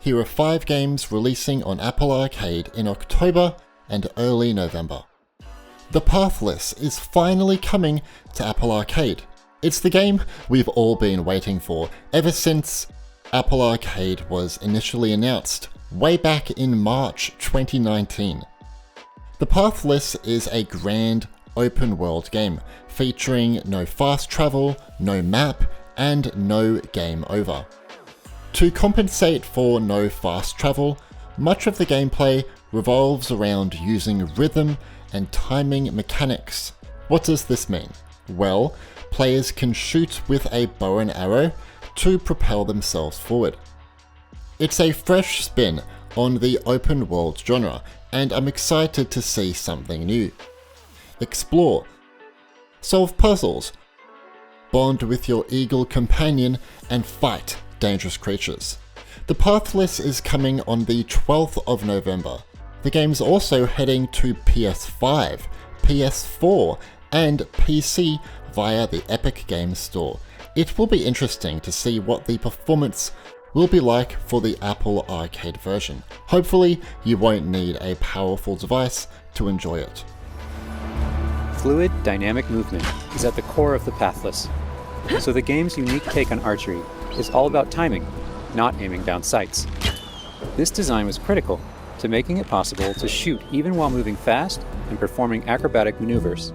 Here are 5 games releasing on Apple Arcade in October and early November. The Pathless is finally coming to Apple Arcade. It's the game we've all been waiting for ever since Apple Arcade was initially announced way back in March 2019. The Pathless is a grand open world game featuring no fast travel, no map, and no game over. To compensate for no fast travel, much of the gameplay revolves around using rhythm and timing mechanics. What does this mean? Well, players can shoot with a bow and arrow to propel themselves forward. It's a fresh spin on the open world genre, and I'm excited to see something new. Explore, solve puzzles, bond with your eagle companion, and fight dangerous creatures. The Pathless is coming on the 12th of November. The game's also heading to PS5, PS4, and PC via the Epic Games Store. It will be interesting to see what the performance will be like for the Apple Arcade version. Hopefully, you won't need a powerful device to enjoy it. Fluid, dynamic movement is at the core of the Pathless, so the game's unique take on archery is all about timing, not aiming down sights. This design was critical to making it possible to shoot even while moving fast and performing acrobatic maneuvers.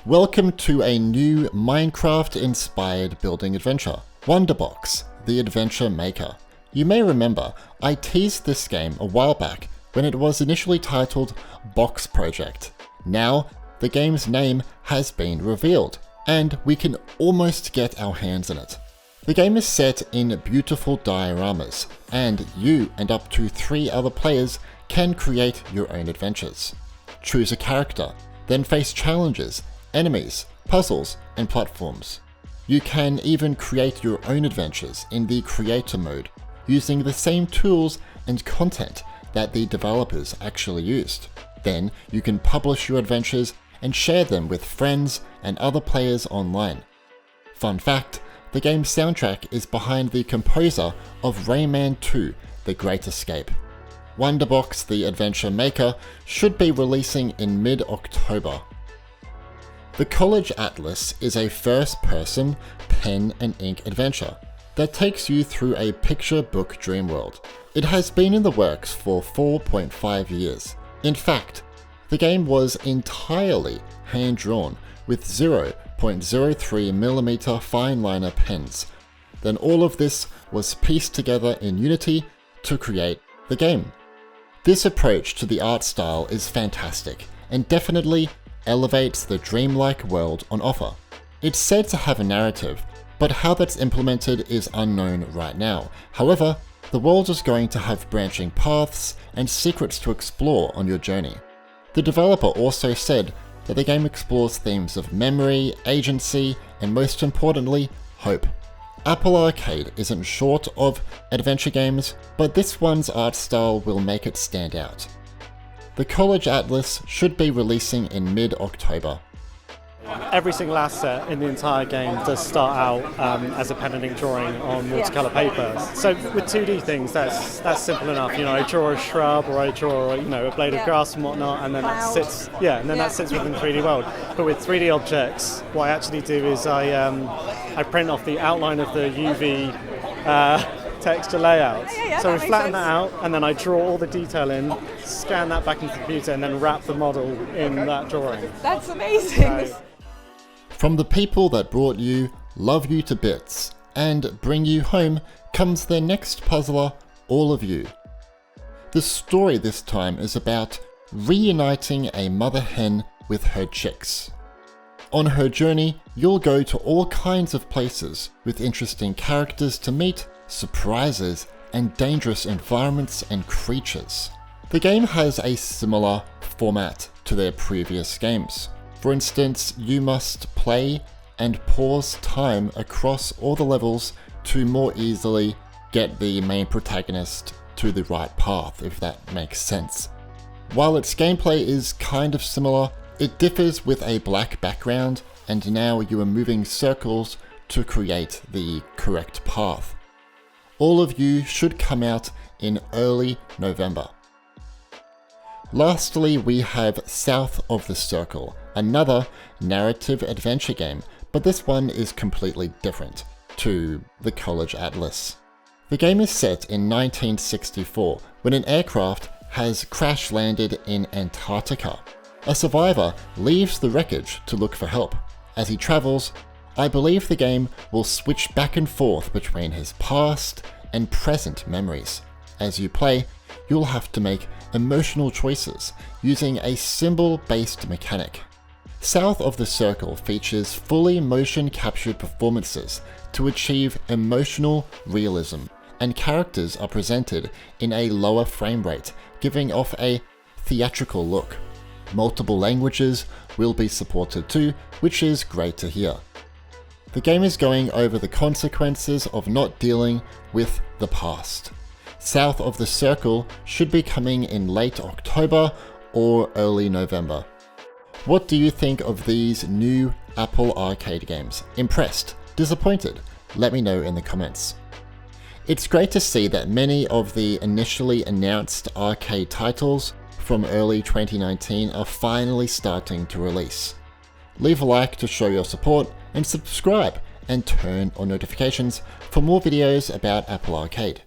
Welcome to a new Minecraft-inspired building adventure, Wonderbox, the Adventure Maker. You may remember I teased this game a while back when it was initially titled Box Project. Now, the game's name has been revealed, and we can almost get our hands on it. The game is set in beautiful dioramas, and you and up to 3 other players can create your own adventures. Choose a character, then face challenges, enemies, puzzles, and platforms. You can even create your own adventures in the creator mode, using the same tools and content that the developers actually used. Then you can publish your adventures and share them with friends and other players online. Fun fact, the game's soundtrack is behind the composer of Rayman 2: The Great Escape. Wonderbox the Adventure Maker should be releasing in mid-October. The Collage Atlas is a first-person, pen and ink adventure that takes you through a picture book dream world. It has been in the works for 4.5 years. In fact, the game was entirely hand-drawn with 0.03mm fine liner pens. Then all of this was pieced together in Unity to create the game. This approach to the art style is fantastic and definitely elevates the dreamlike world on offer. It's said to have a narrative, but how that's implemented is unknown right now. However, the world is going to have branching paths and secrets to explore on your journey. The developer also said that the game explores themes of memory, agency, and most importantly, hope. Apple Arcade isn't short of adventure games, but this one's art style will make it stand out. The Collage Atlas should be releasing in mid-October. Every single asset in the entire game does start out as a pen and ink drawing on watercolor paper. So with 2D things, that's simple enough. You know, I draw a shrub or I draw a blade of grass and whatnot, and then that sits within the 3D world. But with 3D objects, what I actually do is I print off the outline of the UV texture layout. So we flatten that out, and then I draw all the detail in, scan that back into the computer, and then wrap the model in that drawing. That's amazing. From the people that brought you, love you to bits, and bring you home comes their next puzzler, All of You. The story this time is about reuniting a mother hen with her chicks. On her journey, you'll go to all kinds of places with interesting characters to meet, surprises, and dangerous environments and creatures. The game has a similar format to their previous games. For instance, you must play and pause time across all the levels to more easily get the main protagonist to the right path, if that makes sense. While its gameplay is kind of similar, it differs with a black background, and now you are moving circles to create the correct path. all of you should come out in early November. Lastly, we have South of the Circle, another narrative adventure game, but this one is completely different to the Collage Atlas. The game is set in 1964 when an aircraft has crash landed in Antarctica. A survivor leaves the wreckage to look for help. As he travels, I believe the game will switch back and forth between his past and present memories. As you play, you'll have to make emotional choices using a symbol-based mechanic. South of the Circle features fully motion-captured performances to achieve emotional realism, and characters are presented in a lower frame rate, giving off a theatrical look. Multiple languages will be supported too, which is great to hear. The game is going over the consequences of not dealing with the past. South of the Circle should be coming in late October or early November. What do you think of these new Apple Arcade games? Impressed? Disappointed? Let me know in the comments. It's great to see that many of the initially announced arcade titles from early 2019 are finally starting to release. Leave a like to show your support and subscribe and turn on notifications for more videos about Apple Arcade.